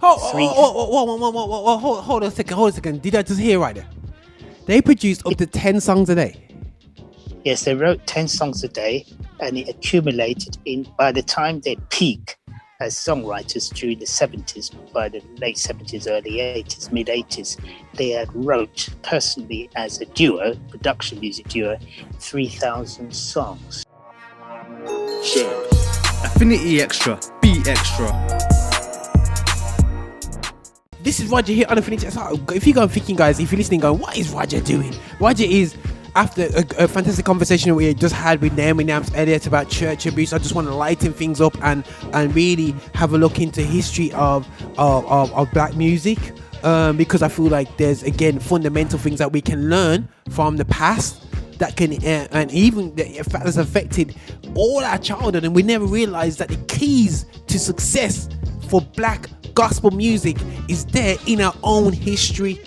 Hold, hold on a second. Hold a second. Did I just hear right there? They produced up to 10 songs a day. Yes, they wrote 10 songs a day, and it accumulated by the time they peak as songwriters during the 70s, by the late 70s, early 80s, mid 80s, they had wrote personally as a duo, production music duo, 3,000 songs. Sure. Affinity Xtra, Beat Xtra. This is Roger here on Affinity Xtra. If you go thinking, guys, if you're listening, going, what is Roger doing? Roger is, after a fantastic conversation we just had with Naomi Nams earlier about church abuse, I just want to lighten things up and really have a look into history of black music, because I feel like there's, again, fundamental things that we can learn from the past that can and even that has affected all our childhood, and we never realized that the keys to success for black gospel music is there in our own history.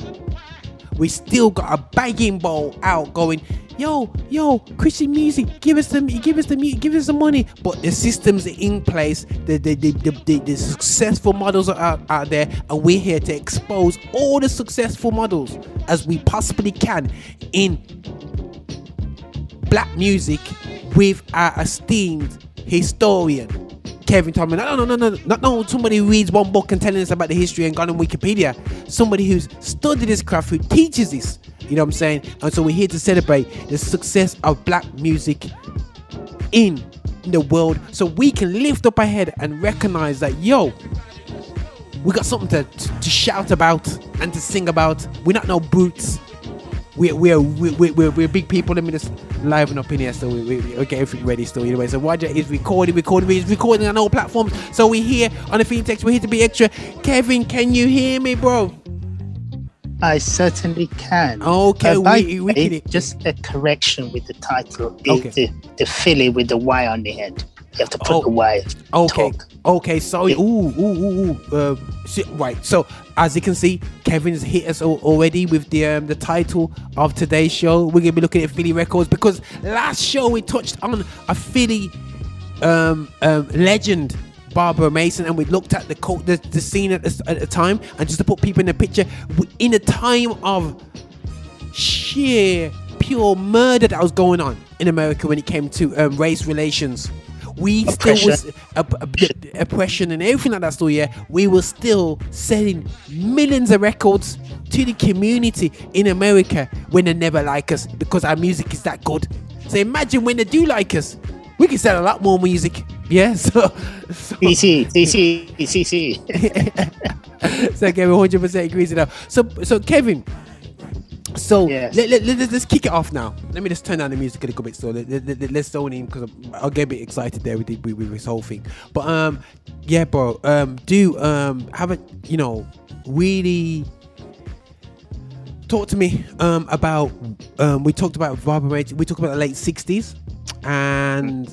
We still got a begging bowl out going, yo, Christian music, give us the money. But the systems are in place, the successful models are out there, and we're here to expose all the successful models as we possibly can in black music with our esteemed historian Kevin Tomlin. Not somebody who reads one book and telling us about the history and gone on Wikipedia. Somebody who's studied this craft, who teaches this. You know what I'm saying? And so we're here to celebrate the success of black music in the world, so we can lift up our head and recognize that, yo, we got something to shout about and to sing about. We're not no brutes. We're big people. Let me just liven up in here, so we get everything ready still. Anyway, so Roger is recording on all platforms. So we're here on the Phoenix. We're here to be extra. Kevin, can you hear me, bro? I certainly can. Okay, just a correction with the title. Okay. The Philly with the Y on the end. You have to put the Y. Okay. Talk. Okay. Sorry. Right. So as you can see, Kevin's hit us already with the title of today's show. We're gonna be looking at Philly records, because last show we touched on a Philly legend, Barbara Mason, and we looked at the scene at the time, and just to put people in the picture, in a time of sheer pure murder that was going on in America when it came to race relations. We oppression. Still was oppression and everything like that. Still, yeah, we were still selling millions of records to the community in America when they never like us, because our music is that good. So imagine when they do like us, we can sell a lot more music. Yeah, so CC. So Kevin 100% agrees with that. So Kevin, so yes. Let's kick it off now. Let me just turn down the music a little bit. So let's zone in, because I'll get a bit excited there with this whole thing. But yeah, bro, have a, really talk to me about we talked about Barbara Mason. We talked about the late 60s and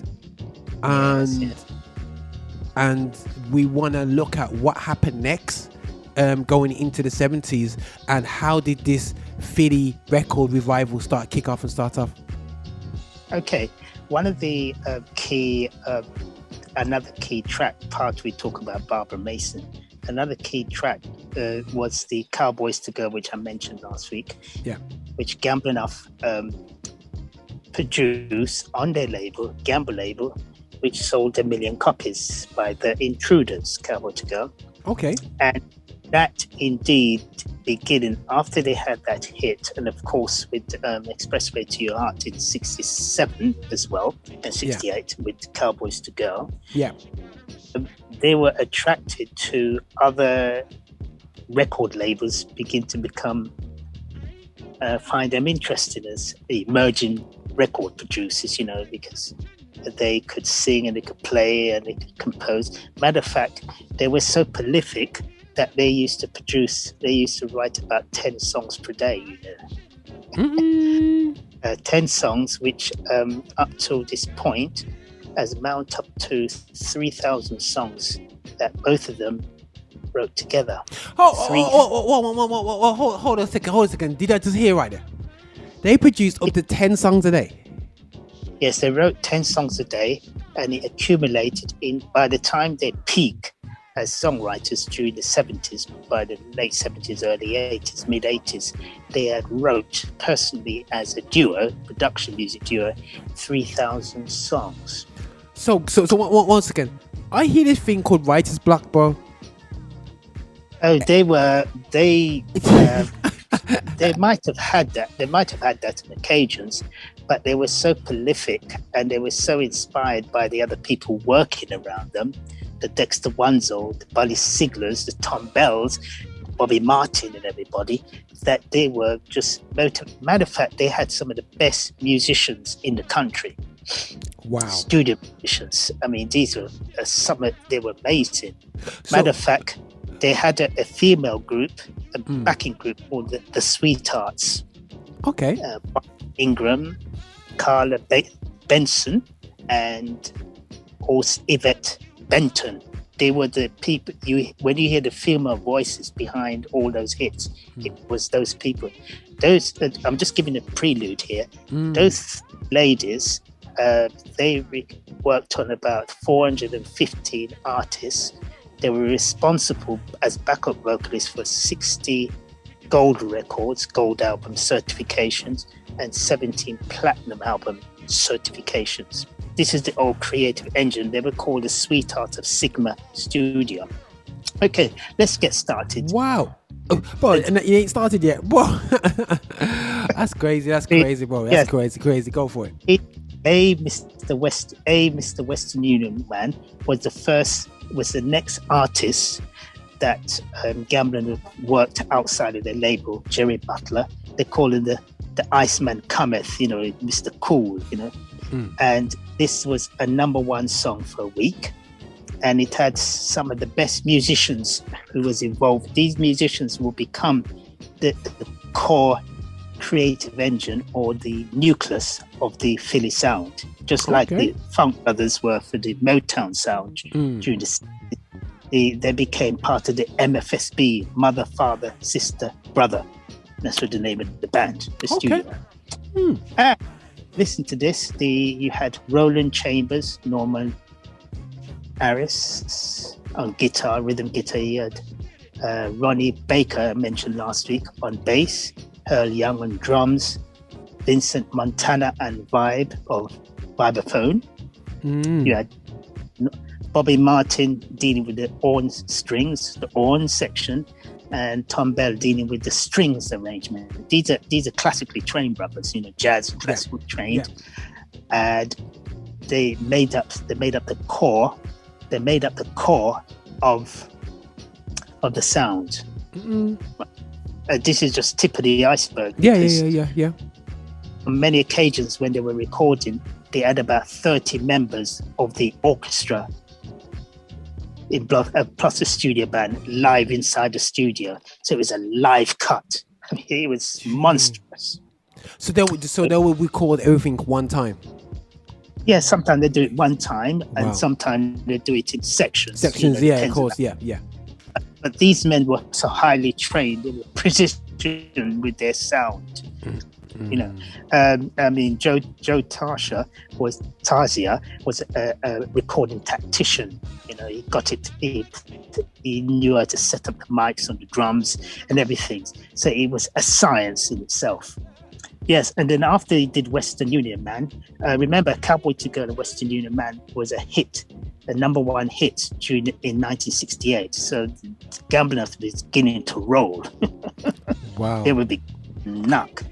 we want to look at what happened next, going into the 70s, and how did this Philly record revival kick off? Okay, one of the another key track part, we talk about Barbara Mason. Another key track was the Cowboys to Go, which I mentioned last week. Yeah, which Gamble and Huff produced on their label, Gamble label, which sold 1 million copies by the Intruders, Cowboy to Go. Okay, and that indeed beginning after they had that hit, and of course with Expressway to Your Heart in 67 as well, and 68 with Cowboys to Go. Yeah, they were attracted to other record labels, begin to become find them interesting as emerging record producers, because they could sing and they could play and they could compose. Matter of fact, they were so prolific that they used to write about 10 songs per day, 10 songs, which up till this point has mounted up to 3,000 songs that both of them wrote together. Hold on a second. Did I just hear right there? They produced up to 10 songs a day. Yes, they wrote 10 songs a day, and it accumulated by the time they peak as songwriters during the 70s. By the late 70s, early 80s, mid 80s, they had wrote personally as a duo, production music duo, 3,000 songs. So one second. I hear this thing called writer's block, bro. Oh, they might have had that. They might have had that on occasions, but they were so prolific and they were so inspired by the other people working around them, the Dexter Wanzel, the Bully Siglers, the Tom Bells, Bobby Martin and everybody, that they were just, matter of fact, they had some of the best musicians in the country. Wow. Studio musicians. I mean, these were they were amazing. Matter of fact, they had a female group, a backing group called the Sweethearts. Okay. Ingram, Carla Benson, and also Yvette Benton. They were the people, when you hear the female voices behind all those hits, it was those people. I'm just giving a prelude here. Those ladies, they worked on about 415 artists. They were responsible as backup vocalists for 60 gold records, gold album certifications, and 17 platinum album certifications. This is the old creative engine. They were called the Sweetheart of Sigma Studio. Okay, let's get started. Wow. Bro, and you ain't started yet. Bro. That's crazy. That's crazy, bro. That's crazy. Go for it. Mr. Western Union man was the next artist that Gamble and Huff worked outside of their label, Jerry Butler. They call him the Iceman Cometh, Mr. Cool, And this was a number one song for a week. And it had some of the best musicians who was involved. These musicians will become the core creative engine or the nucleus of the Philly sound, just like the Funk Brothers were for the Motown sound during they became part of the MFSB, Mother, Father, Sister, Brother. That's what the name of the band, the studio. Listen to this. You had Roland Chambers, Norman Harris on guitar, rhythm guitar. You had Ronnie Baker, I mentioned last week, on bass. Earl Young on drums, Vincent Montana and Vibraphone. You had Bobby Martin dealing with the horn strings, the horn section, and Tom Bell dealing with the strings arrangement. These are classically trained brothers, jazz classical trained, and they made up the core. They made up the core of the sound. This is just tip of the iceberg. Yeah. On many occasions when they were recording, they had about 30 members of the orchestra plus a studio band live inside the studio. So it was a live cut. I mean, it was monstrous. So they would record everything one time. Yeah, sometimes they do it one time, and sometimes they do it in sections. Of course, yeah. But these men were so highly trained; they were precision with their sound. I mean, Joe Tarzia was a recording tactician. He got it. He knew how to set up the mics on the drums and everything. So it was a science in itself. Yes, and then after he did Western Union Man, remember Cowboy to Girl and Western Union Man was a hit, a number one hit in 1968. So Gamble and Huff was beginning to roll. Wow. It would be knock.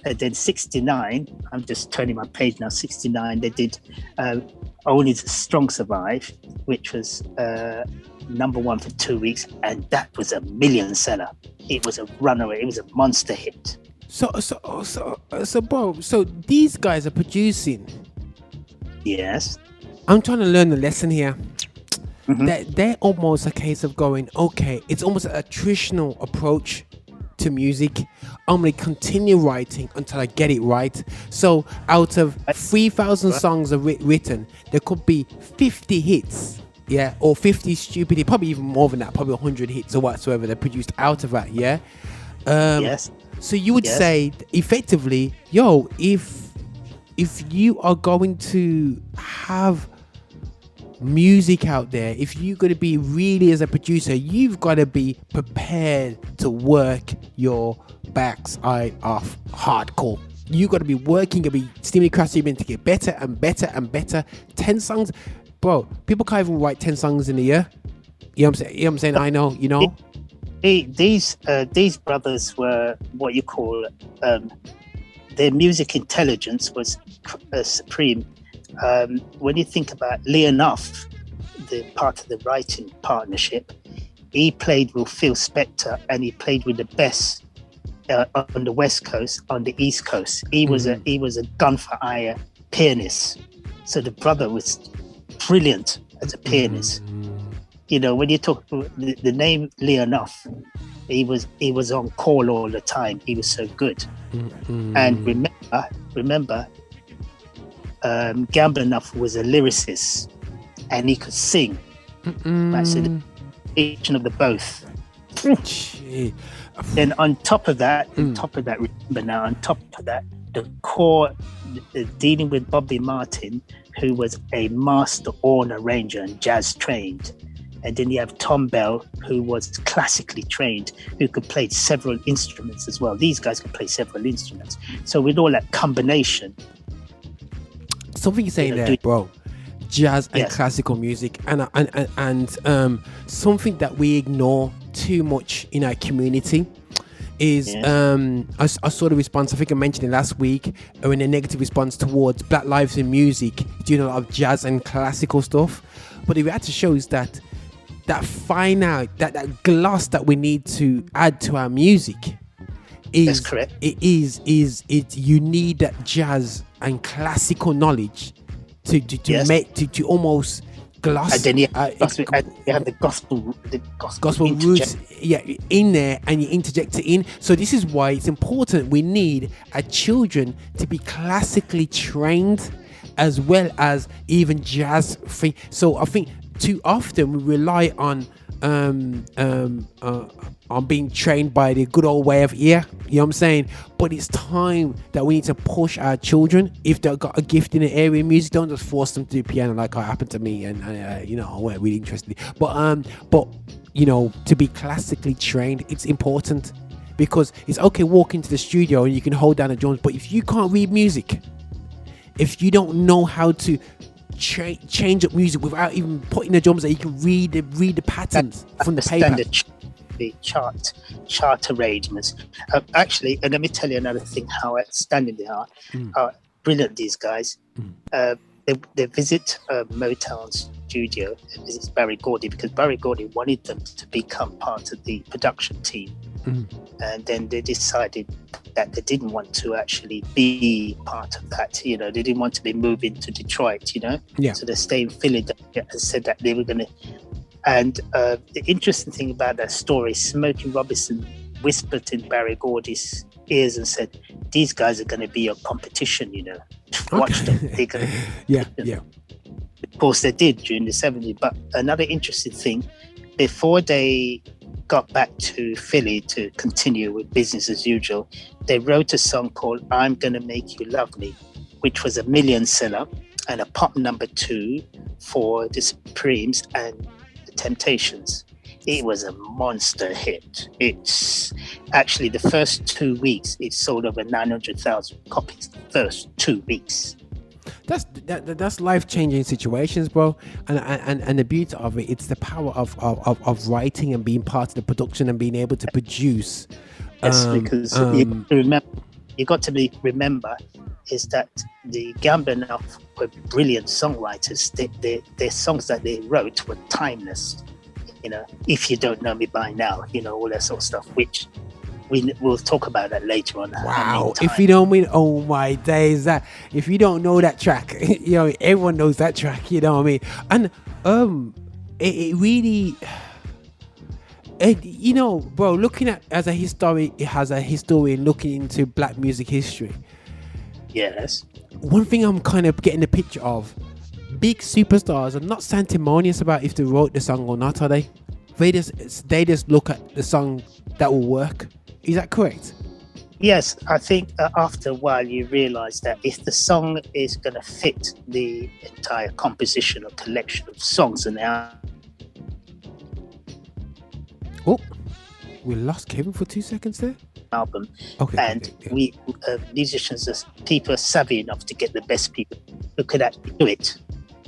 And then 69, I'm just turning my page now, 69, they did Only the Strong Survive, which was number one for 2 weeks, and that was a million seller. It was a runaway, it was a monster hit. So bro, so these guys are producing. Yes. I'm trying to learn the lesson here. They're almost a case of going, okay, it's almost a traditional approach to music. I'm going to continue writing until I get it right. So out of 3,000 songs are written, there could be 50 hits, or 50 stupid hits, probably even more than that, probably 100 hits or whatsoever they're produced out of that, Yes. So you would say effectively, if you are going to have music out there, if you're going to be really as a producer, you've got to be prepared to work your backside off hardcore. You got to be working and be steaming across to get better and better and better. 10 songs, bro. People can't even write 10 songs in a year. You know what I'm saying? You know what I'm saying? I know, you know. These brothers were what you call their music intelligence was supreme. When you think about Leonoff, the part of the writing partnership, he played with Phil Spector and he played with the best on the West Coast, on the East Coast. He was a gun for hire pianist. So the brother was brilliant as a pianist. You know, when you talk the name Leonoff, he was on call all the time. He was so good. And remember, Gamble and Huff was a lyricist, and he could sing. That's the combination of the both. Then on top of that, the core dealing with Bobby Martin, who was a master horn arranger and jazz trained. And then you have Tom Bell, who was classically trained, who could play several instruments as well. These guys could play several instruments. So with all that combination. Something you're saying there, bro. Jazz and classical music, and something that we ignore too much in our community is I saw the response. I think I mentioned it last week, in a negative response towards Black Lives in Music, doing a lot of jazz and classical stuff. But the reality shows that fine out, that gloss that we need to add to our music is that's correct. It you need that jazz and classical knowledge to almost gloss. And then you have the gospel roots in there, and you interject it in. So this is why it's important. We need our children to be classically trained as well as even jazz free. So I think too often we rely on being trained by the good old way of ear, you know what I'm saying? But it's time that we need to push our children. If they've got a gift in the area of music, don't just force them to do piano like what happened to me, and you know, I weren't really interested. But you know, to be classically trained, it's important, because it's okay walk into the studio and you can hold down the drums, but if you can't read music, if you don't know how to change up music without even putting the drums that you can read the patterns from the paper, the chart arrangements. Actually, and let me tell you another thing: how outstanding they are, how brilliant these guys. They visit Motown's studio. They visit Barry Gordy, because Barry Gordy wanted them to become part of the production team, and then they decided that they didn't want to actually be part of that. You know, they didn't want to be moving to Detroit. You know, so they stayed in Philadelphia and said that they were going to. And the interesting thing about that story, Smokey Robinson whispered in Barry Gordy's ears and said, "These guys are going to be your competition. You know, watch them. They're going to." Yeah. Of course, they did during the 70s. But another interesting thing, before they got back to Philly to continue with business as usual, they wrote a song called "I'm Gonna Make You Love Me," which was a million seller and a pop number 2 for the Supremes and the Temptations. It was a monster hit. It's actually the first 2 weeks, it sold over 900,000 copies. The first 2 weeks. That's life-changing situations, bro, and the beauty of it, it's the power of writing and being part of the production and being able to produce. Yes, because you got to remember is that the Gamble and Huff were brilliant songwriters. Their songs that they wrote were timeless. You know, If You Don't Know Me By Now, you know, all that sort of stuff, which we'll talk about that later on. Wow. If you don't mean, oh my days, that if you don't know that track, you know, everyone knows that track, you know what I mean? And it really, you know, bro, looking at as a historian looking into black music history. Yes. One thing I'm kind of getting the picture of, big superstars are not sanctimonious about if they wrote the song or not, are they? They just look at the song that will work. Is that correct? Yes, I think after a while you realize that if the song is going to fit the entire composition or collection of songs and Oh, we lost Kevin for 2 seconds there. album, Okay. and we musicians, people are savvy enough to get the best people who could actually do it,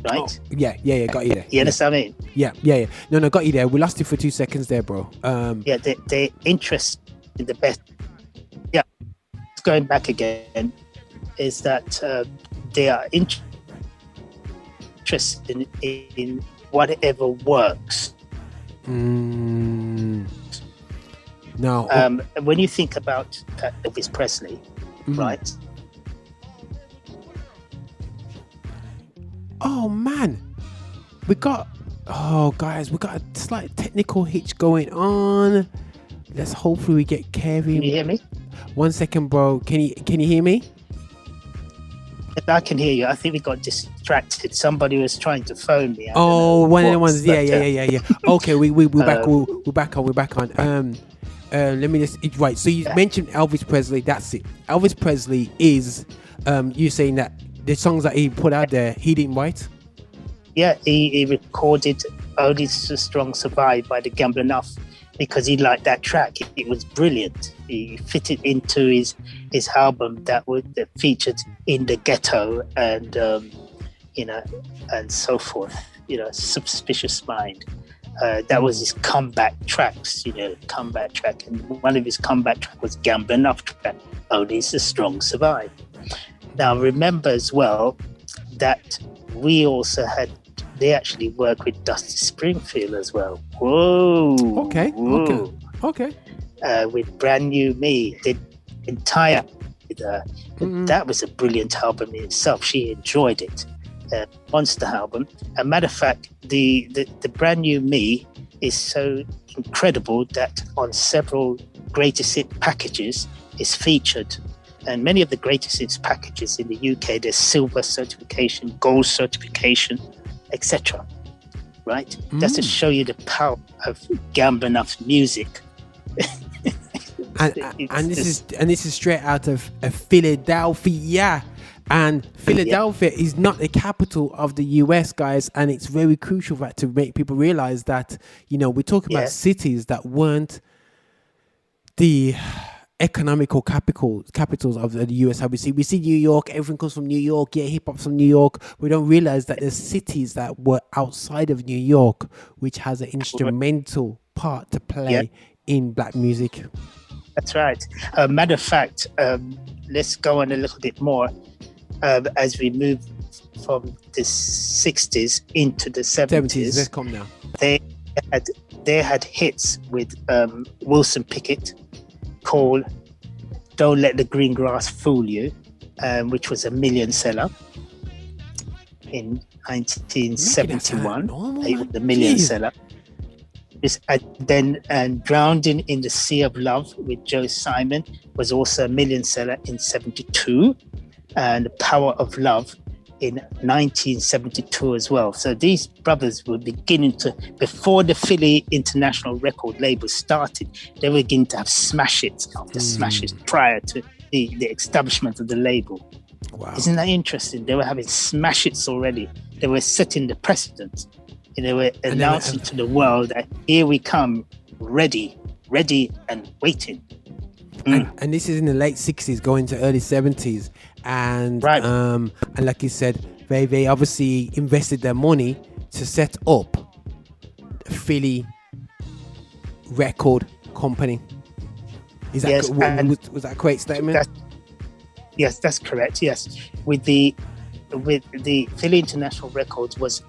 right? Oh, yeah, got you there. You understand what I mean? Yeah. No, got you there. We lost you for 2 seconds there, bro. Yeah, they're interested in the best. Yeah, going back again, is that they are interested in whatever works. Now, when you think about Elvis Presley, right? Oh man, guys, we got a slight technical hitch going on. Let's hopefully we get Kevin. Can you hear me? 1 second, bro. Can you hear me? I can hear you. I think we got distracted. Somebody was trying to phone me. One of the ones. Yeah. Okay, we're back. We're back on. Let me just right. So you mentioned Elvis Presley. That's it. Elvis Presley is you saying that the songs that he put out there, he didn't write? Yeah, he recorded Only So Strong Survive by the Gamble and Huff because he liked that track. It was brilliant. He fitted into his album that featured In the Ghetto and and so forth. Suspicious Mind. That was his comeback tracks. Comeback track, and one of his comeback track was Gamble and Huff track. Only So Strong Survive. Now remember as well that we also they actually work with Dusty Springfield as well. Okay. With Brand New Me, the entire that was a brilliant album in itself. She enjoyed it. Monster album. As a matter of fact, the Brand New Me is so incredible that on several greatest hit packages is featured. And many of the greatest hits packages in the UK, there's silver certification, gold certification, etc. Right? That's to show you the power of Gamble and Huff's music. and this is straight out of Philadelphia. And Philadelphia is not the capital of the US, guys, and it's very crucial to make people realize that, we're talking about cities that weren't the economical capitals of the US. How we see New York, everything comes from New York, hip hop's from New York. We don't realize that there's cities that were outside of New York which has an instrumental part to play in black music. That's right. Matter of fact, let's go on a little bit more as we move from the 60s into the 70s. Let's come now. They had hits with Wilson Pickett called Don't Let the Green Grass Fool You, which was a million seller in 1971. It was the million seller. And Drowning in the Sea of Love with Joe Simon was also a million seller in 72, and Power of Love in 1972 as well. So these brothers were beginning to, before the Philly International Record label started, they were beginning to have smash hits after smash hits prior to the establishment of the label. Wow. Isn't that interesting? They were having smash hits already. They were setting the precedent. They were announcing to the world that here we come, ready and waiting. And this is in the late 60s going to early 70s, and like you said, they obviously invested their money to set up a Philly record company. Is that was that a correct statement? Yes, that's correct. Yes, with the Philly International Records was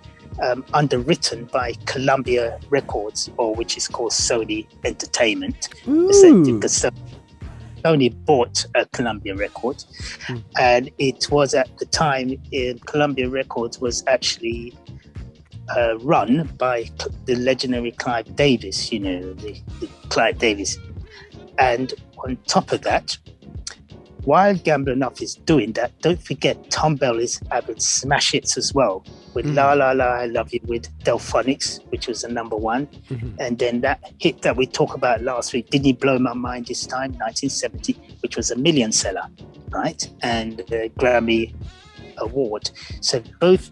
underwritten by Columbia Records, or which is called Sony Entertainment. Because Sony bought Columbia Records, and it was at the time Columbia Records was actually run by the legendary Clive Davis. The Clive Davis, and on top of that, while Gamble and Huff is doing that, don't forget Tom Bell is having smash hits as well with La La La I Love You with Delphonics, which was the number one. And then that hit that we talked about last week, Didn't You Blow My Mind This Time, 1970, which was a million seller, right? And the Grammy Award. So both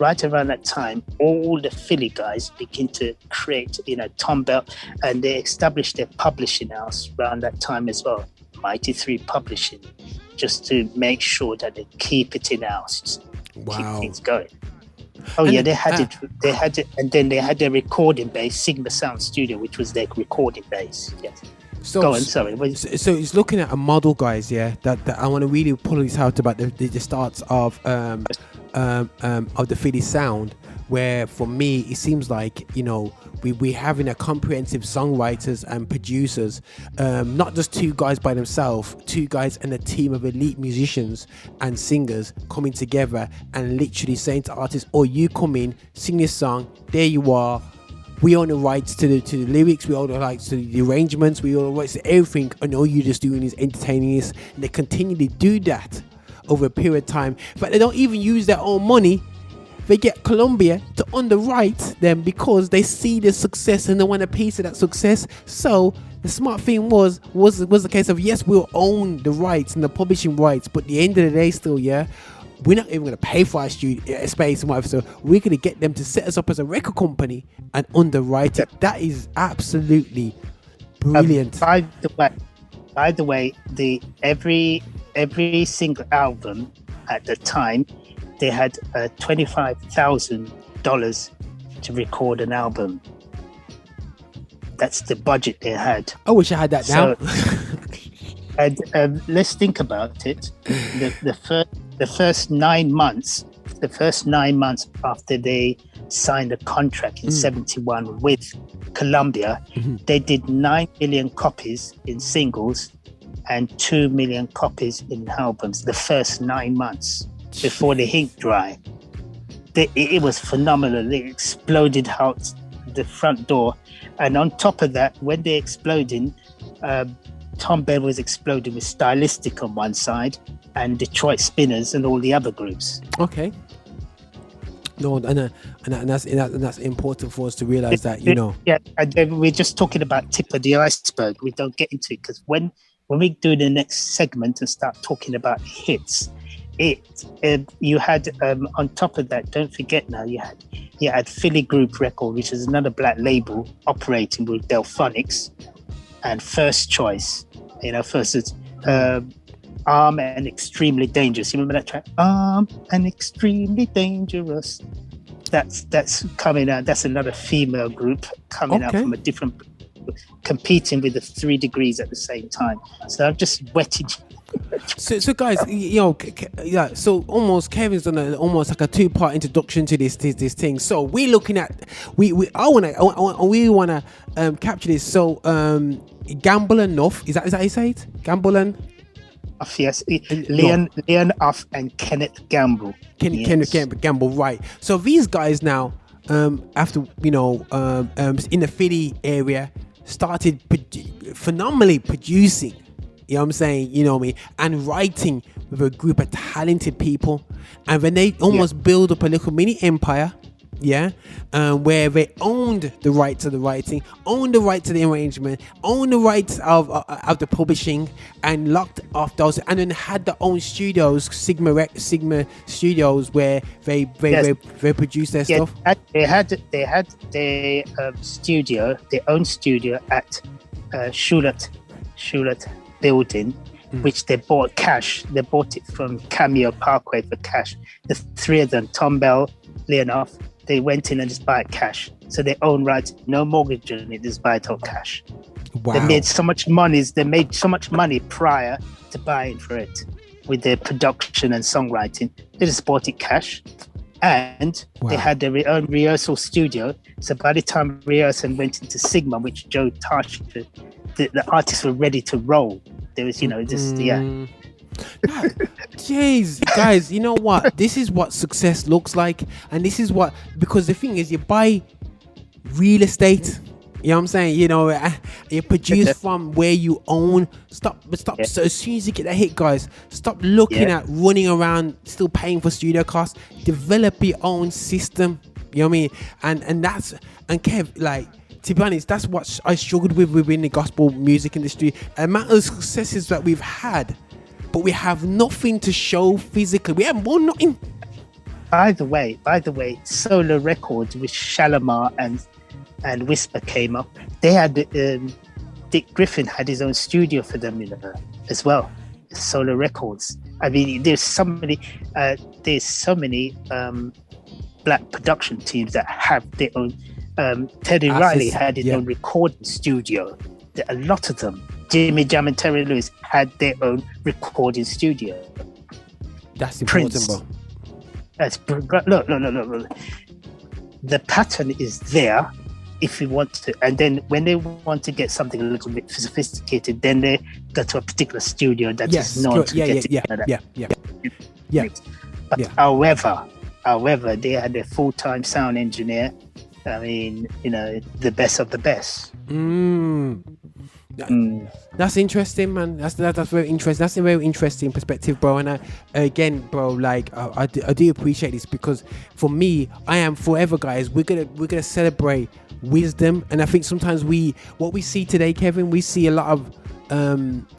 right around that time, all the Philly guys begin to create, Tom Bell, and they established their publishing house around that time as well, Mighty 3 Publishing, just to make sure that they keep it in house, keep things going. Oh and yeah, they had it, and then they had their recording base, Sigma Sound Studio, which was their recording base. Yes. So, go on, sorry. So it's looking at a model, guys. Yeah, that I want to really pull this out about the starts of the Philly sound, where for me it seems like we having a comprehensive songwriters and producers, not just two guys by themselves, two guys and a team of elite musicians and singers coming together and literally saying to artists, "Oh, you come in, sing this song, there you are. We own the rights to the lyrics, we own the rights to the arrangements, we own the rights to everything, and all you're just doing is entertaining us." And they continually do that over a period of time, but they don't even use their own money. They get Columbia to underwrite them because they see the success and they want a piece of that success. So the smart thing was the case of, yes, we'll own the rights and the publishing rights, but at the end of the day still, we're not even going to pay for our studio space and whatever, so we're going to get them to set us up as a record company and underwrite it. That is absolutely brilliant. By the way, every single album at the time, they had $25,000 to record an album. That's the budget they had. I wish I had that now. And let's think about it. The first 9 months after they signed a contract in 71 with Columbia, they did 9 million copies in singles and 2 million copies in albums. The first 9 months before the ink dry, it was phenomenal. They exploded out the front door, and on top of that, when they exploding, Tom Bell was exploding with Stylistic on one side and Detroit Spinners and all the other groups. Okay. No, and that's important for us to realize that, Yeah, and then we're just talking about tip of the iceberg. We don't get into it because when we do the next segment and start talking about hits, you had on top of that, don't forget now, you had Philly Group Record, which is another black label operating with Delphonics, and First Choice. First it's Armed and Extremely Dangerous. You remember that track? Armed and Extremely Dangerous. That's coming out. That's another female group coming out from a different, competing with the 3 Degrees at the same time. So I'm just wetting. So guys, so almost Kevin's done almost like a 2-part introduction to this thing. So we're looking at we wanna capture this. So Gamble and Huff, is that how you say it? Gamble and Huff, yes. Leon Huff and Kenneth Gamble. Kenneth Gamble, right? So these guys now, after in the Philly area, started phenomenally producing. You know what I'm saying? You know what I mean? And writing with a group of talented people. And then they almost build up a little mini empire, where they owned the rights of the writing, owned the rights to the arrangement, owned the rights of the publishing, and locked off those, and then had their own studios, Sigma Studios, where they produced their stuff. They had their studio, their own studio at Shulat building, which they bought cash. They bought it from Cameo Parkway for cash. The 3 of them, Tom Bell, Leon Huff, they went in and just buy it cash. So they own rights, no mortgage on it, just buy it all cash. Wow. They made so much money prior to buying for it with their production and songwriting. They just bought it cash. And they had their own rehearsal studio. So by the time rehearsal went into Sigma, which Joe touched, the artists were ready to roll. There was, Jeez, guys, you know what? This is what success looks like, and this is what, because the thing is, you buy real estate, You know what I'm saying? You know, you produce from where you own. Stop. Yeah. So as soon as you get that hit, guys, stop looking at running around, still paying for studio costs. Develop your own system. You know what I mean? And Kev, like, to be honest, that's what I struggled with within the gospel music industry. The amount of successes that we've had, but we have nothing to show physically. We haven't won nothing. By the way, Solo Records with Shalimar and Whisper came up. They had Dick Griffin had his own studio for them, as well. Solo Records. I mean, there's so many black production teams that have their own. Teddy Riley had his own recording studio. A lot of them. Jimmy Jam and Terry Lewis had their own recording studio. That's important, bro. Look. The pattern is there if you want to. And then when they want to get something a little bit sophisticated, then they go to a particular studio that is known to get it. But however, they had a full-time sound engineer. I mean, the best of the best. That's interesting, man. That's very interesting. That's a very interesting perspective, bro. And again, bro, like I do appreciate this, because for me, I am forever, guys. We're gonna celebrate wisdom, and I think sometimes what we see today, Kevin, we see a lot of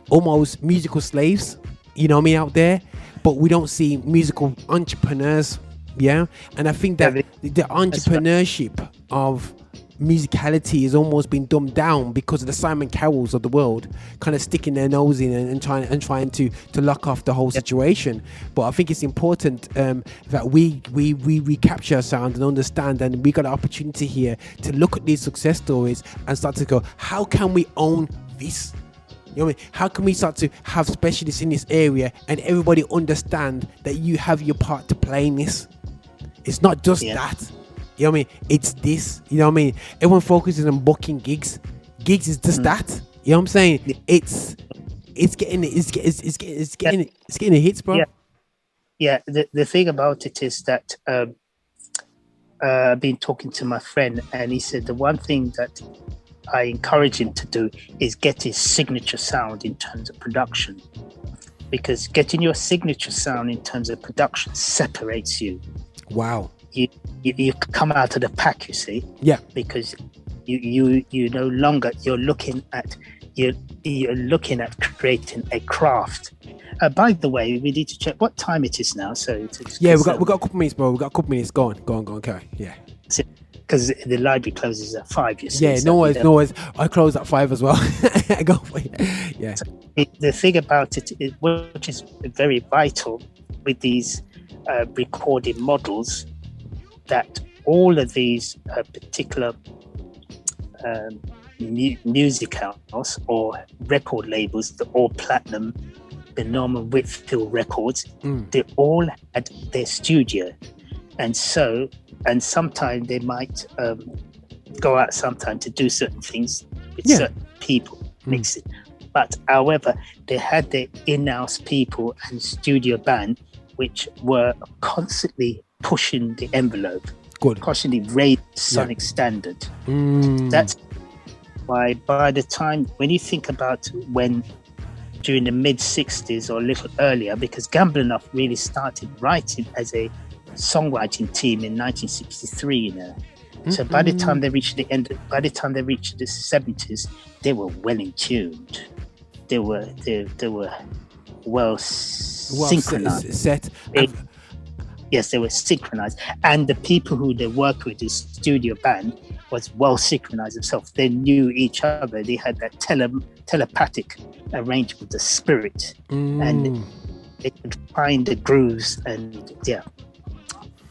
almost musical slaves. You know what I mean, out there, but we don't see musical entrepreneurs. Yeah, and I think that the entrepreneurship of musicality has almost been dumbed down because of the Simon Cowells of the world kind of sticking their nose in and trying to lock off the whole situation. But I think it's important that we capture our sound and understand, and we got an opportunity here to look at these success stories and start to go, how can we own this? You know what I mean? How can we start to have specialists in this area and everybody understand that you have your part to play in this? It's not just that. You know what I mean? It's this. You know what I mean? Everyone focuses on booking gigs. Gigs is just that. You know what I'm saying? It's getting the hits, bro. Yeah. The thing about it is that I've been talking to my friend, and he said the one thing that I encourage him to do is get his signature sound in terms of production, because getting your signature sound in terms of production separates you. Wow. You come out of the pack, you see. Yeah. Because you no longer you're looking at creating a craft. By the way, we need to check what time it is now. So we got a couple minutes, bro. We got a couple minutes. Go on, carry. Yeah. Because the library closes at 5, you see. Yeah, no worries. I close at 5 as well. Go for it. Yeah. So the thing about it, which is very vital with these recording models, that all of these particular music house or record labels, the all platinum, the Norman Whitfield records, they all had their studio, and sometimes they might go out sometime to do certain things with certain people, mix it. But however, they had their in-house people and studio band, which were constantly pushing the envelope, constantly raising sonic standard. That's why by the time, when you think about when during the mid-60s or a little earlier, because Gamble and Huff really started writing as a songwriting team in 1963, So by the time they reached the 70s, they were well in tuned. They were well synchronized. Set. Yes, they were synchronized, and the people who they worked with, the studio band, was well synchronized themselves. They knew each other. They had that telepathic arrangement with the spirit, and they could find the grooves. And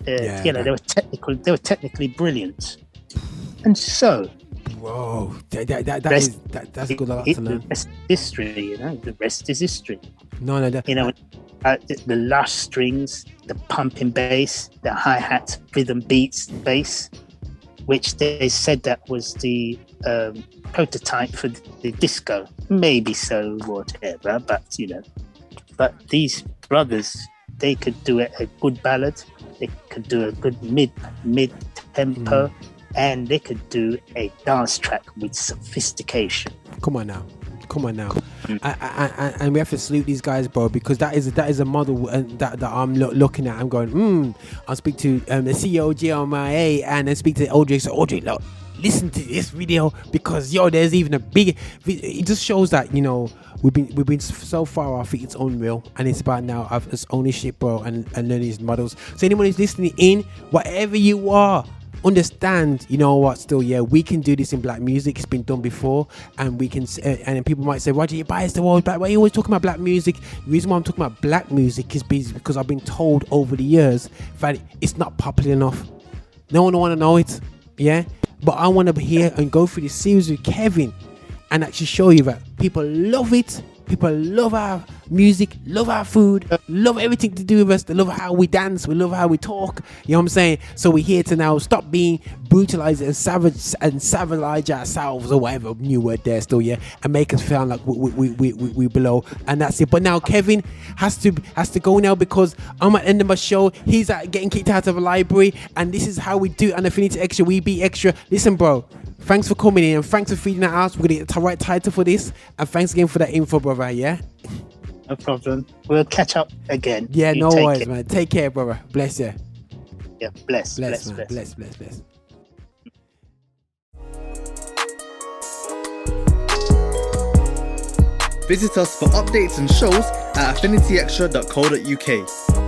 they were technically brilliant. And so, whoa, that's good. A lot to learn. History, the rest is history. No. The lush strings, the pumping bass, the hi-hat, rhythm beats, bass, which they said that was the prototype for the disco. Maybe so, whatever, but these brothers, they could do a good ballad, they could do a good mid-tempo, and they could do a dance track with sophistication. Come on now. And we have to salute these guys, bro, because that is a model that I'm looking at. I'm going, I'll speak to the CEO GMIA and then speak to Audrey. So Audrey, look, listen to this video, because there's even a big. It just shows that we've been so far off. It's unreal, and it's about now of this ownership, bro, and learning these models. So anyone who's listening in, whatever you are, understand, still, we can do this in black music. It's been done before, and we can. And people might say, Roger, you bias the world back. Why are you always talking about black music? The reason why I'm talking about black music is because I've been told over the years that it's not popular enough. No one want to know it, But I want to be here and go through this series with Kevin and actually show you that people love it. People love our music, love our food, love everything to do with us. They love how we dance. We love how we talk. You know what I'm saying? So we're here to now stop being brutalized and savage ourselves, or whatever new word there still, and make us feel like we below. And that's it. But now Kevin has to go now, because I'm at the end of my show. He's getting kicked out of a library, and this is how we do. And Affinity Extra, we be extra. Listen, bro. Thanks for coming in, and thanks for feeding that out. We're gonna get the right title for this, and thanks again for that info, brother. No problem. We'll catch up again. No worries, man. Take care, brother. Bless you. Yeah, bless. Bless. Visit us for updates and shows at affinityextra.co.uk.